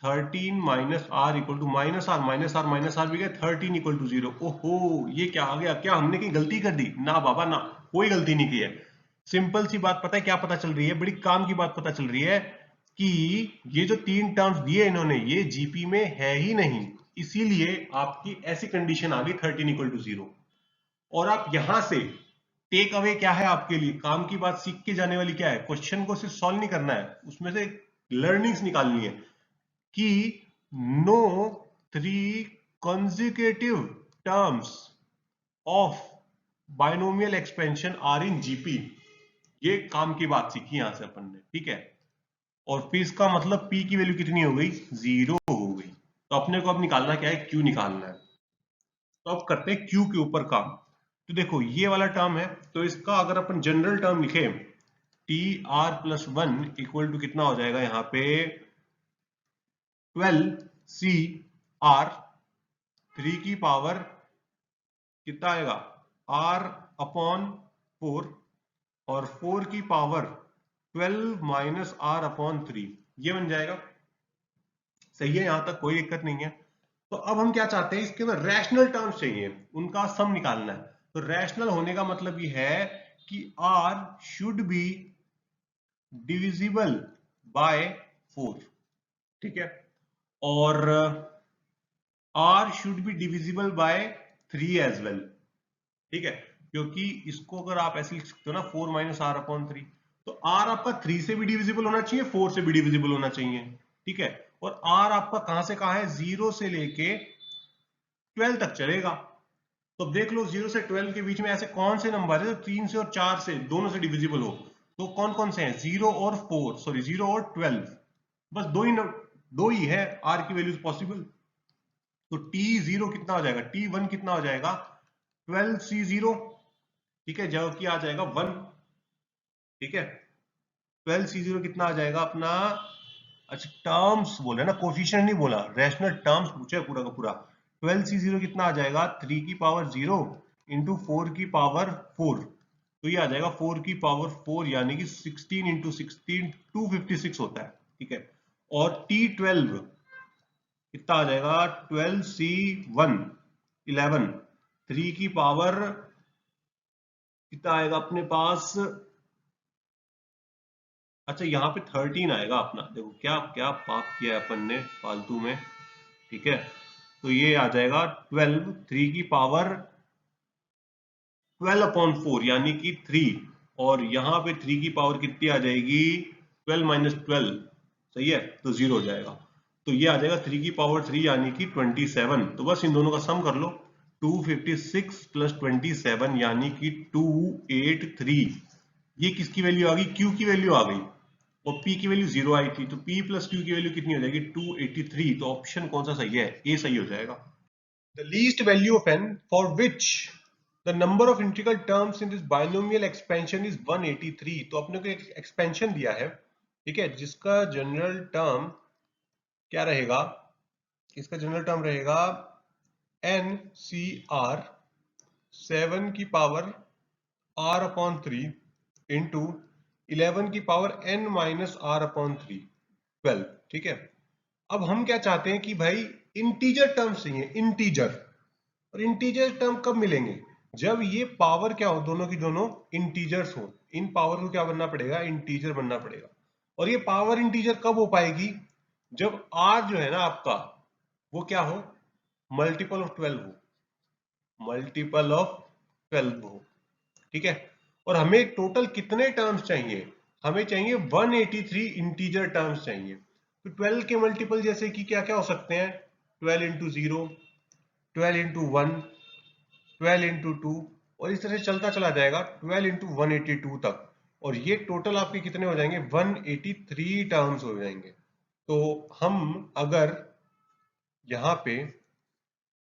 13 minus r equal to minus r minus r minus r भी गया, 13 इक्वल टू 0। ओहो ये क्या आ गया, क्या हमने कहीं गलती कर दी, ना बाबा ना, कोई गलती नहीं की है। सिंपल सी बात पता है क्या पता चल रही है, बड़ी काम की बात पता चल रही है कि ये जो तीन टर्म्स दिए इन्होंने ये जीपी में है ही नहीं, इसीलिए आपकी ऐसी कंडीशन आ गई 13 इक्वल टू 0। और आप यहां से टेक अवे क्या है आपके लिए, काम की बात सीख के जाने वाली क्या है, क्वेश्चन को सिर्फ सॉल्व नहीं करना है, उसमें से लर्निंग्स निकालनी है कि no 3 consecutive terms of binomial expansion are in GP। ये काम की बात सीखी यहां से अपन ने, ठीक है। और फिर इसका मतलब P की वैल्यू कितनी हो गई, 0 हो गई। तो अपने को अब निकालना क्या है, Q निकालना है। तो अब करते हैं Q के ऊपर काम। तो देखो ये वाला टर्म है, तो इसका अगर अपन जनरल टर्म लिखे TR+1 इक्वल टू कितना हो जाएगा यहाँ पे 12CR, 3 की पावर कितना आएगा R/4, और 4 की पावर 12 माइनस R/3, ये बन जाएगा, सही है, यहां तक कोई दिक्कत नहीं है। तो अब हम क्या चाहते हैं, इसके अंदर रैशनल टर्म्स चाहिए, उनका सम निकालना है। तो रैशनल होने का मतलब ये है कि R should be divisible by 4, ठीक है, और R should be divisible by 3 as well, ठीक है, क्योंकि इसको अगर आप ऐसे लिख सकते हो ना 4 माइनस आर अपॉन 3, तो R आपका 3 से भी डिविजिबल होना चाहिए, 4 से भी डिविजिबल होना चाहिए, ठीक है। और R आपका कहां से कहां है, 0 से लेके 12 तक चलेगा। तो देख लो 0 से 12 के बीच में ऐसे कौन से नंबर है जो 3 से और 4 से दोनों से डिविजिबल हो, तो कौन कौन से हैं, 0 और 4, सॉरी 0 और 12, बस दो ही है R की वैल्यूज पॉसिबल। तो T0 कितना हो जाएगा, T1 कितना हो जाएगा 12C0, ठीक है, जो कि आ जाएगा 1, ठीक है। 12C0 कितना आ जाएगा अपना, अच्छा टर्म्स बोले ना, कोफिशिएंट नहीं बोला, रैशनल टर्म्स पूछे पूरा का पूरा। 12C0 कितना आ जाएगा, 3 की पावर 0 इंटू 4 की पावर 4, तो ये आ जाएगा 4 की पावर 4 यानी कि 16 इंटू 16 256 होता है, ठीक है। और T12 कितना आ जाएगा, 12C1 11, 3 की पावर कितना आएगा अपने पास, अच्छा यहाँ पे 13 आएगा अपना, देखो क्या क्या पाप किया है अपन ने फालतू में, ठीक है। तो ये आ जाएगा 12, 3 की पावर 12/4 यानी कि 3, और यहाँ पे 3 की पावर कितनी आ जाएगी 12 माइनस 12, सही है, तो 0 हो जाएगा। तो ये आ जाएगा 3 की पावर 3 यानी कि 27, तो बस इन दोनों का सम कर लो, 256 प्लस 27 यानी कि 283, ये किसकी वैल्यू आ गई, Q की वैल्यू आ गई, और P की वैल्यू 0 आई थी, तो P प्लस Q की वैल्यू कितनी हो जाएगी 283, तो ऑप्शन कौन सा सही है, ए सही हो जाएगा। The least value of n for which the number of integral terms in this binomial expansion is 183, तो अपने को एक एक्सपेंशन दिया है, ठीक है, जिसका जनरल टर्म क्या रहेगा, इसका जनरल टर्म रहेगा एन सी आर 7 की पावर r अपॉन 3 इंटू 11 की power n minus r upon 3 12। ठीक है, अब हम क्या चाहते हैं कि भाई इंटीजर टर्म्स चाहिए, इंटीजर। और इंटीजर टर्म कब मिलेंगे, जब ये पावर क्या हो, दोनों की दोनों इंटीजर्स हो। इन पावर को क्या बनना पड़ेगा, इंटीजर बनना पड़ेगा। और ये पावर इंटीजर कब हो पाएगी, जब r जो है ना आपका वो क्या हो, मल्टीपल ऑफ 12 हो, मल्टीपल ऑफ 12 हो। ठीक है, और हमें टोटल कितने टर्म्स चाहिए, हमें चाहिए 183 इंटीजर टर्म्स चाहिए। तो 12 के मल्टीपल जैसे कि क्या क्या हो सकते हैं, 12 इंटू 0, 12 इंटू 1, 12 इंटू 2, और इस तरह से चलता चला जाएगा 12 इंटू 182 तक। और ये टोटल आपके कितने हो जाएंगे, 183 टर्म्स हो जाएंगे। तो हम अगर यहाँ पे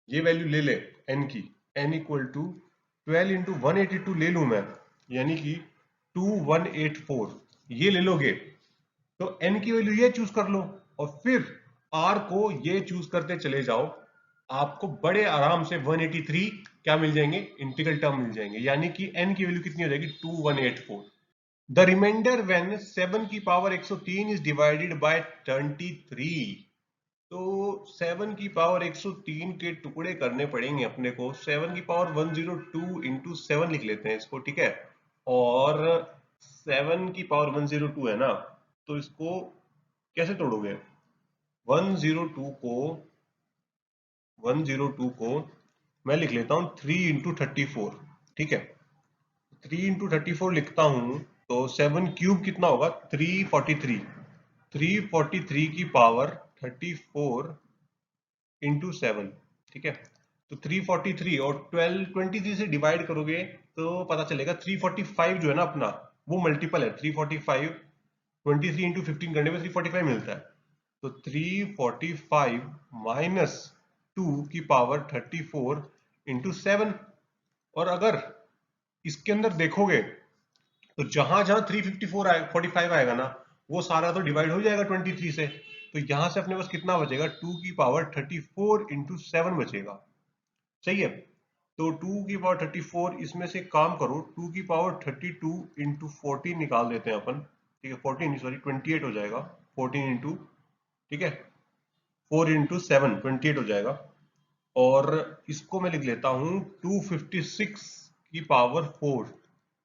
ये वैल्यू ले ले n की, n इक्वल टू 12 इंटू 182 ले लू मैं, यानी कि 2184 ये ले लोगे, तो n की वैल्यू ये चूज कर लो और फिर r को ये चूज करते चले जाओ, आपको बड़े आराम से 183 क्या मिल जाएंगे, इंटीग्रल टर्म मिल जाएंगे। यानी कि n की वैल्यू कितनी हो जाएगी, 2184। द रिमाइंडर व्हेन 7 की पावर 103 इज डिवाइडेड बाय 23। तो 7 की पावर 103 के टुकड़े करने पड़ेंगे अपने को। 7 की पावर 102 इंटू 7 लिख लेते हैं इसको, ठीक है। और 7 की पावर 102 है ना, तो इसको कैसे तोड़ोगे, 102 को 102 को मैं लिख लेता हूँ 3 इंटू 34। ठीक है, 3 इंटू 34 लिखता हूँ, तो 7 क्यूब कितना होगा, 343। 343 की पावर 34 इंटू 7। ठीक है, तो 343 और 23 से डिवाइड करोगे तो पता चलेगा 345 जो है ना अपना, वो मल्टीपल है। 345 23 इंटू 15 करने में 345 मिलता है। तो 345 माइनस 2 की पावर 34 इंटू 7। और अगर इसके अंदर देखोगे तो जहां जहां 354 आएगा, 45 आएगा ना, वो सारा तो डिवाइड हो जाएगा 23 से। तो यहां से अपने पास कितना बचेगा, 2 की पावर 34 इंटू 7 बचेगा। सही है, तो 2 की पावर 34, इसमें से काम करो, 2 की पावर 32 इंटू 14 निकाल देते हैं अपन। ठीक है, 14 सॉरी 28 हो जाएगा, 14 इंटू, ठीक है, 4 इंटू 7 28 हो जाएगा। और इसको मैं लिख लेता हूं 256 की पावर 4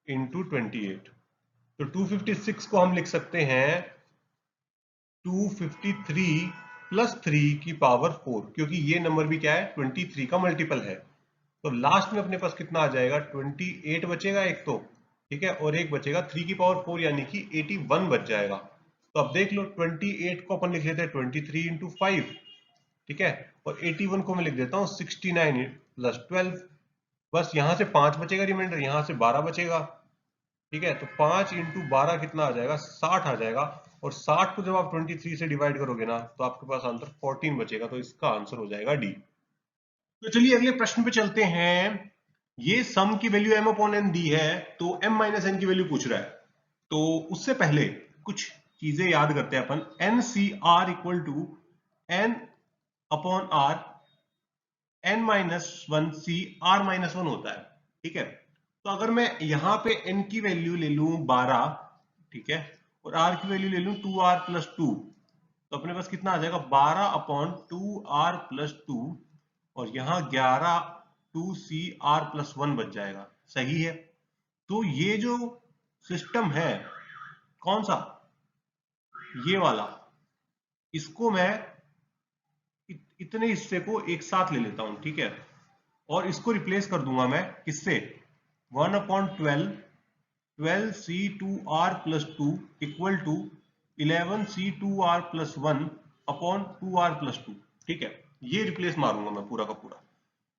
इंटू 28। तो 256 को हम लिख सकते हैं 253 प्लस 3 की पावर 4, क्योंकि ये नंबर भी क्या है, 23 का मल्टीपल है। तो लास्ट में अपने पास कितना आ जाएगा, 28 बचेगा एक तो, ठीक है, और एक बचेगा 3 की पावर 4 यानी कि 81 बच जाएगा। तो अब देख लो, 28 को अपन लिख लेते हैं 23 इंटू 5, ठीक है, और 81 को मैं लिख देता हूँ 69 प्लस 12। बस यहां से 5 बचेगा रिमाइंडर, यहां से 12 बचेगा। ठीक है, तो 5 इंटू 12 कितना आ जाएगा, 60 आ जाएगा। और 60 को जब आप 23 से डिवाइड करोगे ना, तो आपके पास आंसर 14 बचेगा। तो इसका आंसर हो जाएगा डी। तो चलिए अगले प्रश्न पे चलते हैं। ये सम की वैल्यू m अपॉन n दी है, तो m माइनस n की वैल्यू पूछ रहा है। तो उससे पहले कुछ चीजें याद करते हैं अपन। N C R equal to n upon r, n minus one C r minus one होता है। ठीक है, तो अगर मैं यहां पे n की वैल्यू ले लूं 12, ठीक है, और r की वैल्यू ले लूं 2r प्लस 2, तो अपने पास कितना आ जाएगा, 12 अपॉन 2r प्लस 2, और यहाँ 11 2cr प्लस 1 बच जाएगा। सही है, तो ये जो सिस्टम है, कौन सा, ये वाला, इसको मैं इतने हिस्से को एक साथ ले लेता हूं, ठीक है, और इसको रिप्लेस कर दूंगा मैं किससे, 1 upon 12, 12c2r plus 2 equal to 11c2r plus 1 upon 2r plus 2। ठीक है, ये रिप्लेस मारूंगा मैं पूरा का पूरा।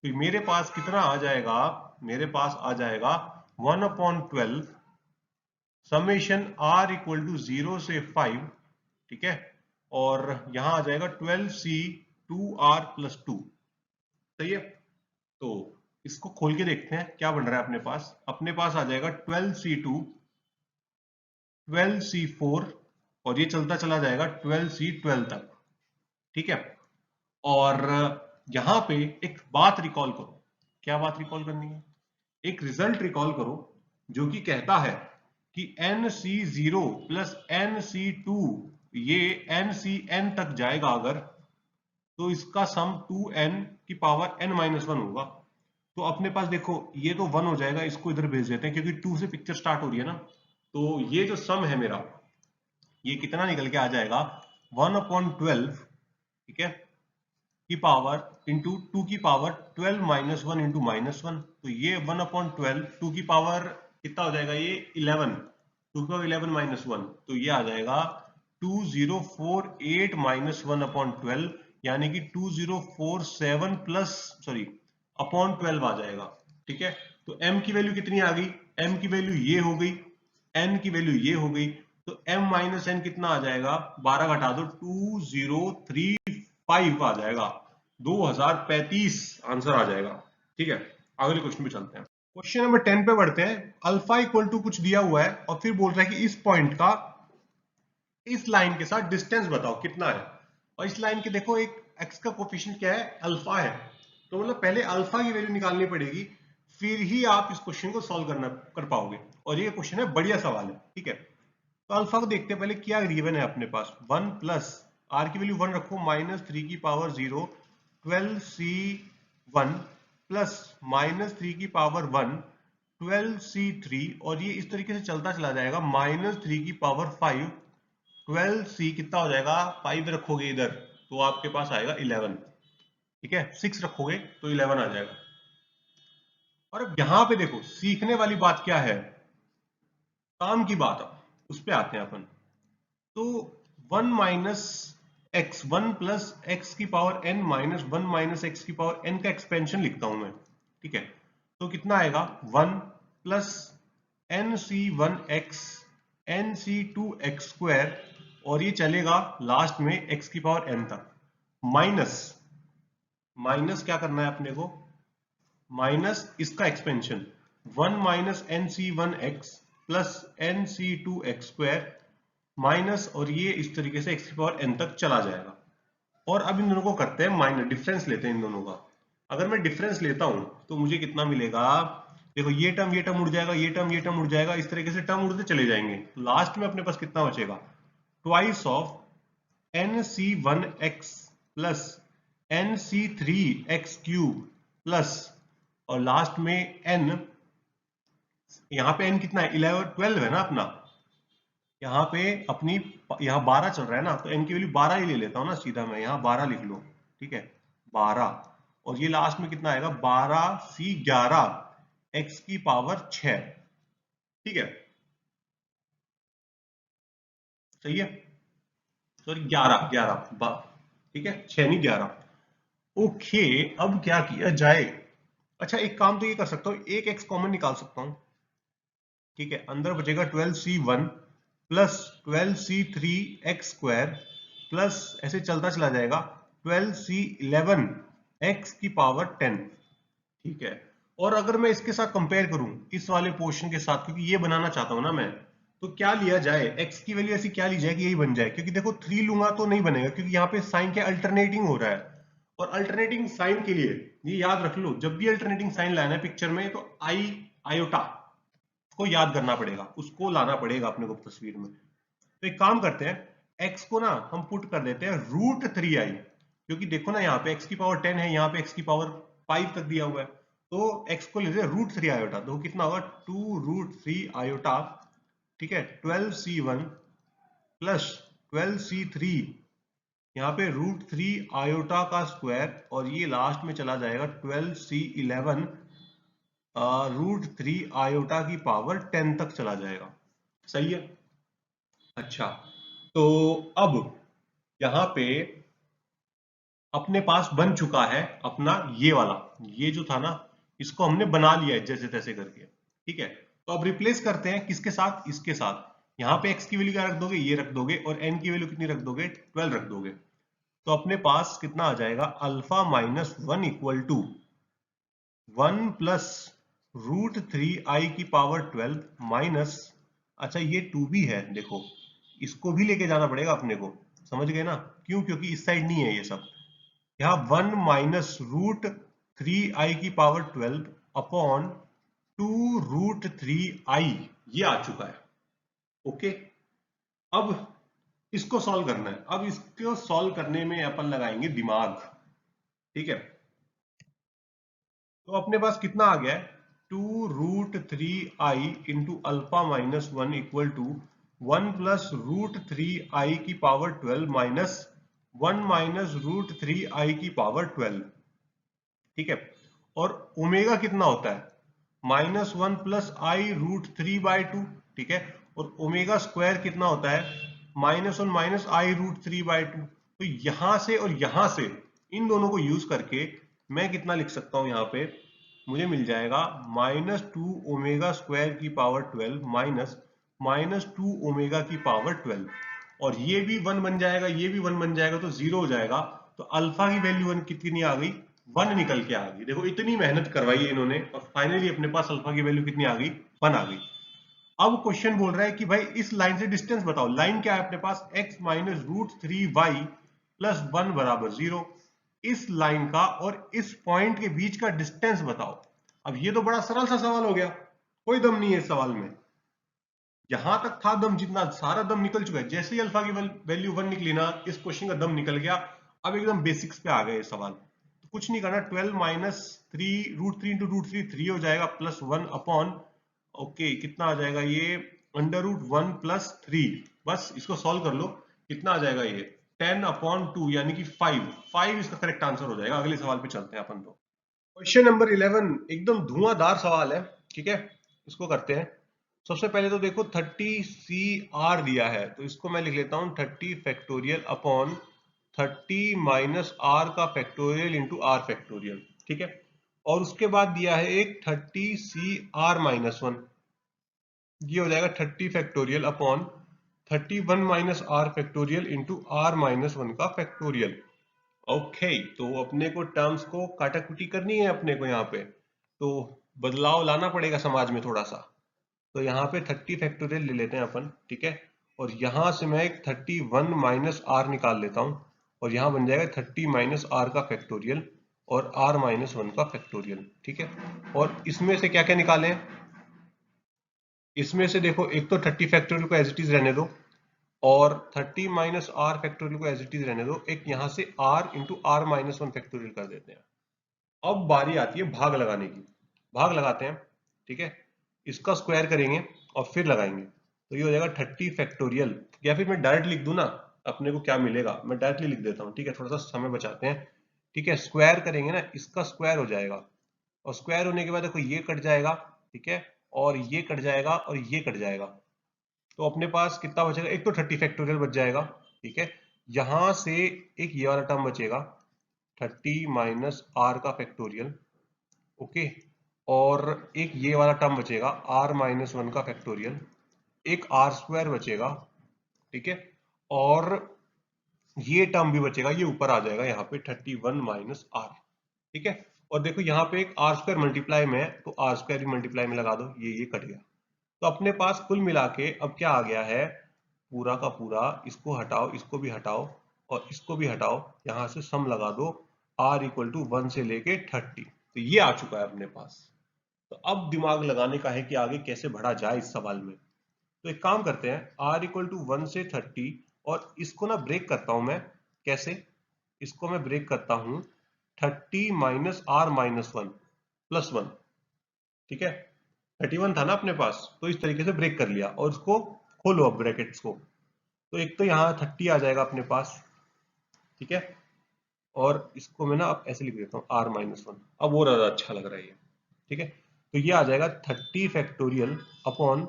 फिर मेरे पास कितना आ जाएगा, मेरे पास आ जाएगा 1 upon 12 summation r equal to 0 से 5, ठीक है, और यहां आ जाएगा 12c2r प्लस 2। सही है, तो इसको खोल के देखते हैं क्या बन रहा है अपने पास। अपने पास आ जाएगा 12c2, 12c4, और ये चलता चला जाएगा 12C12 तक, ठीक है। और यहां पे एक बात रिकॉल करो। क्या बात रिकॉल करनी है? एक रिजल्ट रिकॉल करो जो कि कहता है कि NC0 प्लस NC2 ये NCN तक जाएगा अगर, तो इसका सम 2n की पावर n-1 होगा। तो अपने पास देखो ये तो 1 हो जाएगा, इसको इधर भेज देते हैं क्योंकि 2 से पिक्चर स्टार्ट हो रही है ना। तो ये जो सम है मेरा, ये कितना निकल के आ जाएगा 1/12, ठीक है, की पावर इंटू 2 की पावर 12 -1 इंटू -1। तो ये 1/12 2 की पावर कितना हो जाएगा, ये 11, 2 की पावर 11 -1, तो ये आ जाएगा 2048 -1/12, यानी कि 2047 प्लस सॉरी अपॉन 12 आ जाएगा, ठीक है। तो m की वैल्यू कितनी आ गई, m की वैल्यू ये हो गई, n की वैल्यू ये हो गई, तो m माइनस n कितना आ जाएगा, 12 घटा दो 2035 आ जाएगा, 2035 आंसर आ जाएगा, ठीक है। अगले क्वेश्चन पे चलते हैं। क्वेश्चन नंबर 10 पे बढ़ते हैं। अल्फा इक्वल टू कुछ दिया हुआ है और फिर बोल रहा है कि इस पॉइंट का इस लाइन के साथ डिस्टेंस बताओ कितना है। और इस लाइन के देखो एक एक्स का कोफिशिएंट क्या है, अल्फा है, तो मतलब पहले अल्फा की वैल्यू निकालनी पड़ेगी, फिर ही आप इस क्वेश्चन को सॉल्व कर पाओगे। और ये क्वेश्चन है बढ़िया सवाल है, ठीक है। तो अल्फा को देखते हैं पहले, क्या गिवन है अपने पास, 1 प्लस आर की वैल्यू 1 रखो -3 की पावर 0 12C1 प्लस -3 की पावर 1 12C3, और ये इस तरीके से चलता चला जाएगा -3 की पावर 5 12C कितना हो जाएगा, 5 रखोगे इधर तो आपके पास आएगा 11, ठीक है, 6 रखोगे तो 11 आ जाएगा। और अब यहां पे देखो सीखने वाली बात क्या है, काम की बात, उस पे आते हैं अपन। तो 1 माइनस एक्स, 1 प्लस एक्स की power n minus 1 minus x की पावर n का एक्सपेंशन लिखता हूं मैं, ठीक है। तो कितना आएगा 1 प्लस nc1x nc2x स्क्वायर, और ये चलेगा लास्ट में x की पावर n तक, माइनस माइनस क्या करना है अपने को, माइनस इसका expansion 1 minus nc1x plus nc2x square minus, और ये इस तरीके से x की पावर n तक चला जाएगा। और अब इन दोनों को करते हैं माइनस, डिफरेंस लेते हैं इन दोनों का। अगर मैं डिफरेंस लेता हूं तो मुझे कितना मिलेगा, देखो ये टर्म उड़ जाएगा, ये टर्म उड़ जाएगा, इस तरीके से टर्म उड़ते चले जाएंगे, तो लास्ट में अपने पास कितना बचेगा, twice of nc1x plus nc3x cube plus, और लास्ट में n, यहाँ पे n कितना है 11 12 है ना अपना, यहाँ पे अपनी यहाँ 12 चल रहा है ना, तो n की वैल्यू 12 ही ले लेता हूँ ना सीधा मैं, यहाँ 12 लिख लो, ठीक है 12, और ये लास्ट में कितना आएगा 12C11 x की पावर 6, ठीक है, सही है, सॉरी 11 11, ठीक है 6 नहीं 11। ओके, अब क्या किया जाए, अच्छा एक काम तो ये कर सकता हूँ, एक x कॉमन निकाल सकता हूँ, ठीक है, अंदर बचेगा 12C1 plus 12C3x square plus ऐसे चलता चला जाएगा 12C11 x की पावर 10, ठीक है। और अगर मैं इसके साथ कंपेयर करूं इस वाले पोर्शन के साथ, क्योंकि ये बनाना चाहता हूं ना मैं, तो क्या लिया जाए, x की वैल्यू ऐसी क्या ली जाए कि यही बन जाए, क्योंकि देखो 3 लूंगा तो नहीं बनेगा, क्योंकि यहाँ पे साइन क्या अल्टरनेटिंग हो रहा है, और अल्टरनेटिंग साइन के लिए ये याद रख लो, जब भी अल्टरनेटिंग साइन लाना है पिक्चर में तो आई आयोटा को याद करना पड़ेगा, उसको लाना पड़ेगा अपने को तस्वीर में। तो एक काम करते हैं, x को ना हम पुट कर देते हैं √3i, क्योंकि देखो ना यहाँ पे x की पावर 10 है, यहाँ पे x की पावर 5 तक दिया हुआ है, तो x को लेते हैं √3 आयोटा, तो कितना होगा 2√3 आयोटा, ठीक है, 12C1 प्लस 12C3, यहाँ पे √3 आयोटा का स्क्वायर, और ये लास्ट में चला जाएगा 12C11 √3 आयोटा की पावर 10 तक चला जाएगा, सही है। अच्छा, तो अब यहां पे अपने पास बन चुका है अपना ये वाला, ये जो था ना इसको हमने बना लिया है जैसे तैसे करके, ठीक है। तो अब रिप्लेस करते हैं किसके साथ, इसके साथ, यहाँ पे x की वैल्यू क्या रख दोगे, ये रख दोगे, और n की वैल्यू कितनी रख दोगे 12 रख दोगे, तो अपने पास कितना आ जाएगा alpha minus 1 equal to 1 plus √3i की पावर 12 माइनस, अच्छा ये 2 भी है देखो, इसको भी लेके जाना पड़ेगा अपने को, समझ गए ना? क्यों? क्योंकि इस साइड नहीं है ये सब। यहाँ 1 माइनस रूट 3i की पावर 12 अपॉन 2 रूट 3i ये आ चुका है। ओके, अब इसको सॉल्व करना है। अब इसको सॉल्व करने में अपन लगाएंगे दिमाग, ठीक है? तो अपने पास कितना आ गया है? 2 root 3i into alpha minus 1 equal to 1 plus root 3i की power 12 minus 1 minus root 3i की पावर 12, ठीक है? और ओमेगा कितना होता है? माइनस 1 प्लस आई रूट 3/2, ठीक है? और ओमेगा स्क्वायर कितना होता है? माइनस 1 माइनस आई रूट 3/2। तो यहां से और यहां से इन दोनों को यूज करके मैं कितना लिख सकता हूं यहाँ पे? मुझे मिल जाएगा माइनस 2 ओमेगा स्क्वायर की पावर 12 माइनस माइनस 2 ओमेगा की पावर 12, और ये भी 1 बन जाएगा, ये भी 1 बन जाएगा, तो 0 हो जाएगा। तो अल्फा की वैल्यू 1 कितनी आ गई? 1 निकल के आ गई। देखो इतनी मेहनत करवाई है इन्होंने और फाइनली अपने पास अल्फा की वैल्यू कितनी आ गई? 1 आ गई। अब क्वेश्चन बोल रहा है कि भाई इस लाइन से डिस्टेंस बताओ। लाइन क्या है अपने पास? x minus root 3y plus 1 बराबर 0। इस लाइन का और इस पॉइंट के बीच का डिस्टेंस बताओ। अब ये तो बड़ा सरल सा सवाल हो गया, कोई दम नहीं है इस सवाल में। यहां तक था दम, जितना सारा दम निकल चुका है। जैसे ही अल्फा की वैल्यू 1 निकली ना, इस क्वेश्चन का दम निकल गया। अब एकदम बेसिक्स पे आ गए सवाल। तो कुछ नहीं करना, 12 माइनस 3 रूट 3 इंटू रूट 3 3 हो जाएगा, प्लस 1 अपॉन, ओके कितना आ जाएगा ये? Under root 1 plus 3। बस इसको सॉल्व कर लो, कितना आ जाएगा ये? 10 अपॉन 2 यानी कि 5 इसका करेक्ट आंसर हो जाएगा। अगले सवाल पे चलते हैं अपन। तो क्वेश्चन नंबर 11 एकदम धुआंधार सवाल है, ठीक है? इसको करते हैं। सबसे पहले तो देखो 30 सी आर दिया है, तो इसको मैं लिख लेता हूं 30 फैक्टोरियल अपॉन 30 माइनस आर का फैक्टोरियल इंटू आर फैक्टोरियल, ठीक है? और उसके बाद दिया है एक 30 सी आर माइनस 1, ये हो जाएगा 30 factorial upon 31 minus are factorial into are minus 1 का फैक्टोरियल। ओके, तो अपने को टर्म्स को काटाकुटी करनी है अपने को यहाँ पे, तो बदलाव लाना पड़ेगा समाज में थोड़ा सा। तो यहाँ पे 30 फैक्टोरियल ले लेते हैं अपन, ठीक है? और यहाँ से मैं एक 31 माइनस आर निकाल लेता हूँ, और यहाँ बन जाएगा 30 माइनस आर का फैक्टोरियल और आर माइनस 1 का फैक्टोरियल, ठीक है? और इसमें से क्या क्या निकालें? इसमें से देखो, एक तो 30 फैक्टोरियल को एज इट इज रहने दो, और 30 माइनस आर फैक्टोरियल को एज इट इज रहने दो। एक यहाँ से R into are minus 1 factorial कर देते हैं। अब बारी आती है भाग लगाने की। भाग लगाते हैं, ठीक है? इसका स्क्वायर करेंगे और फिर लगाएंगे, तो ये हो जाएगा 30 फैक्टोरियल। या फिर मैं डायरेक्ट लिख दूं ना, अपने को क्या मिलेगा, मैं डायरेक्टली लिख देता हूँ, ठीक है? थोड़ा सा समय बचाते हैं, ठीक है? स्क्वायर करेंगे ना, इसका स्क्वायर हो जाएगा, और स्क्वायर होने के बाद देखो ये कट जाएगा, ठीक है? और ये कट जाएगा और ये कट जाएगा। तो अपने पास कितना बचेगा? एक तो 30 फैक्टोरियल बच जाएगा, ठीक है? यहां से एक ये वाला टर्म बचेगा 30 माइनस आर का फैक्टोरियल, ओके? और एक ये वाला टर्म बचेगा आर माइनस 1 का फैक्टोरियल, एक आर स्क्वायर बचेगा, ठीक है? और ये टर्म भी बचेगा, ये ऊपर आ जाएगा यहाँ पे 31 माइनस आर, ठीक है? और देखो यहाँ पे एक आर स्क्वायर मल्टीप्लाई में है, तो आर स्क्वायर भी मल्टीप्लाई में लगा दो, ये कट गया। तो अपने पास कुल मिला के अब क्या आ गया है? पूरा का पूरा, इसको हटाओ, इसको भी हटाओ और इसको भी हटाओ, यहां से सम लगा दो, r इक्वल टू 1 से लेके 30। तो ये आ चुका है अपने पास। तो अब दिमाग लगाने का है कि आगे कैसे बढ़ा जाए इस सवाल में। तो एक काम करते हैं, r इक्वल टू 1 से 30, और इसको ना ब्रेक करता हूं मैं। कैसे? इसको मैं ब्रेक करता हूं 30 माइनस आर माइनस 1 प्लस 1, ठीक है? 31 था ना अपने पास, तो इस तरीके से ब्रेक कर लिया, और इसको खोलो अब ब्रैकेट्स को। तो एक तो यहाँ 30 आ जाएगा अपने पास, ठीक है? और इसको मैं ना अब ऐसे लिख देता हूँ आर माइनस 1, अब वो ज्यादा अच्छा लग रहा है ये, ठीक है? तो ये आ जाएगा 30 फैक्टोरियल अपॉन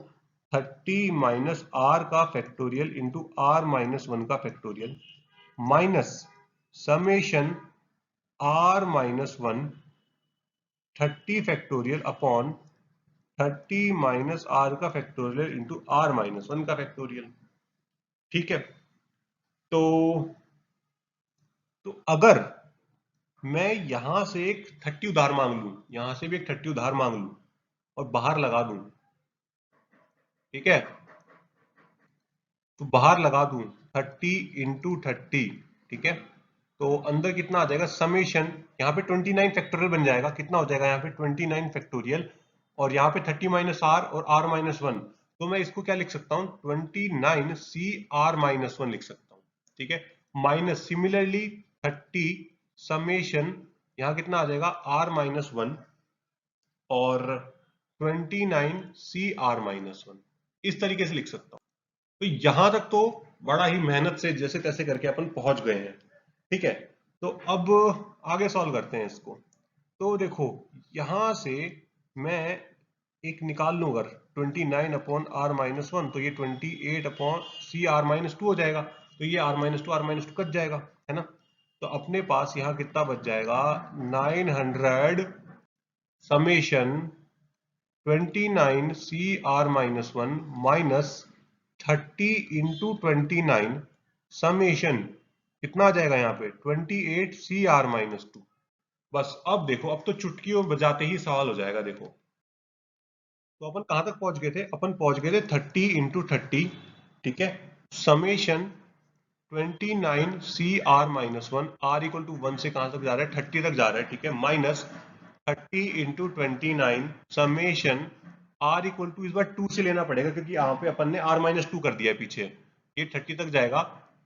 30 माइनस आर का फैक्टोरियल इंटू आर माइनस 1 का factorial minus summation R minus 1 30 factorial upon 30 minus are का फैक्टोरियल इंटू आर माइनस 1 का फैक्टोरियल, ठीक है? तो अगर मैं यहां से एक 30 उधार मांग लूं, यहां से भी एक 30 उधार मांग लूं और बाहर लगा दूं, ठीक है? तो बाहर लगा दूं 30 इंटू 30, ठीक है, तो अंदर कितना आ जाएगा समेशन, यहाँ पे 29 फैक्टोरियल बन जाएगा, कितना हो जाएगा यहाँ पे 29 फैक्टोरियल, और यहाँ पे 30 माइनस आर और आर माइनस वन, तो मैं इसको क्या लिख सकता हूँ 29 सी आर माइनस वन लिख सकता हूँ, ठीक है, माइनस सिमिलरली 30 समेशन, यहाँ कितना आ जाएगा आर माइनस वन और 29 सी आर माइनस वन, इस तरीके से लिख सकता हूँ। तो यहां तक तो बड़ा ही मेहनत से जैसे तैसे करके अपन पहुंच गए हैं, ठीक है। तो अब आगे सॉल्व करते हैं इसको। तो देखो यहां से मैं एक निकाल लूं अगर 29 अपॉन आर माइनस वन, तो ये 28 upon C R minus two हो जाएगा, तो ये आर माइनस टू कट जाएगा, है ना। तो अपने पास यहाँ कितना बच जाएगा 900 summation 29 C R minus one minus 30 into 29 summation, कितना आ जाएगा यहाँ पे 28 सी आर माइनस टू। बस अब देखो, अब तो चुटकियों बजाते ही सवाल हो जाएगा। देखो तो अपन कहां तक पहुंच गए थे, अपन पहुंच गए थे 30 इंटू 30, ठीक है, summation 29 C R minus one, R equal to one से कहां तक जा रहा है 30 तक जा रहा है, ठीक है, minus 30 into 29 summation R equal to, इस बार टू से लेना पड़ेगा क्योंकि यहाँ पे अपन ने आर माइनस टू कर दिया है पीछे, ये 30 तक जाएगा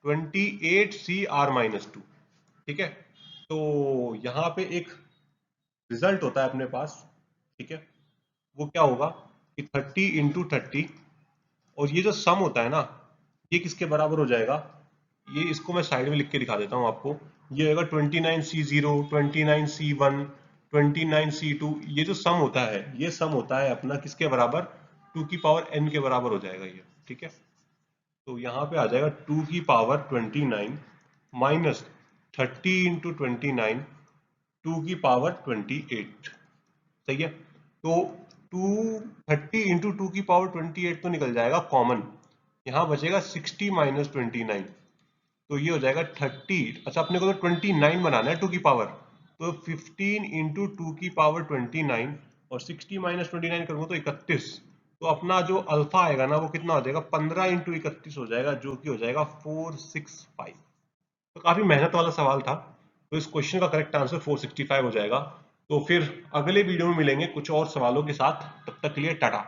28 सी आर माइनस टू, ठीक है। तो यहाँ पे एक रिजल्ट होता है अपने पास, ठीक है, वो क्या होगा कि 30 इंटू 30, और ये जो सम होता है ना, ये किसके बराबर हो जाएगा, ये इसको मैं साइड में लिख के दिखा देता हूँ आपको, ये होगा 29C0 29C1 29C2, ये जो सम होता है, ये सम होता है अपना किसके बराबर 2 की पावर n के बराबर हो जाएगा ये, ठीक है। तो यहाँ पे आ जाएगा 2 की पावर 29 माइनस 30 इंटू 29 2 की पावर 28, सही है। तो 30 इंटू 2 की पावर 28 तो निकल जाएगा कॉमन, यहाँ बचेगा 60 माइनस 29, तो ये हो जाएगा 30, अच्छा अपने को तो 29 बनाना है 2 की पावर, तो 15 इंटू 2 की पावर 29 और 60 माइनस 29 करूंगा तो 31, तो अपना जो अल्फा आएगा ना वो कितना हो जाएगा 15 इंटू 31 हो जाएगा, जो कि हो जाएगा 465। तो काफी मेहनत वाला सवाल था, तो इस क्वेश्चन का करेक्ट आंसर 465 हो जाएगा। तो फिर अगले वीडियो में मिलेंगे कुछ और सवालों के साथ, तब तक के लिए टाटा।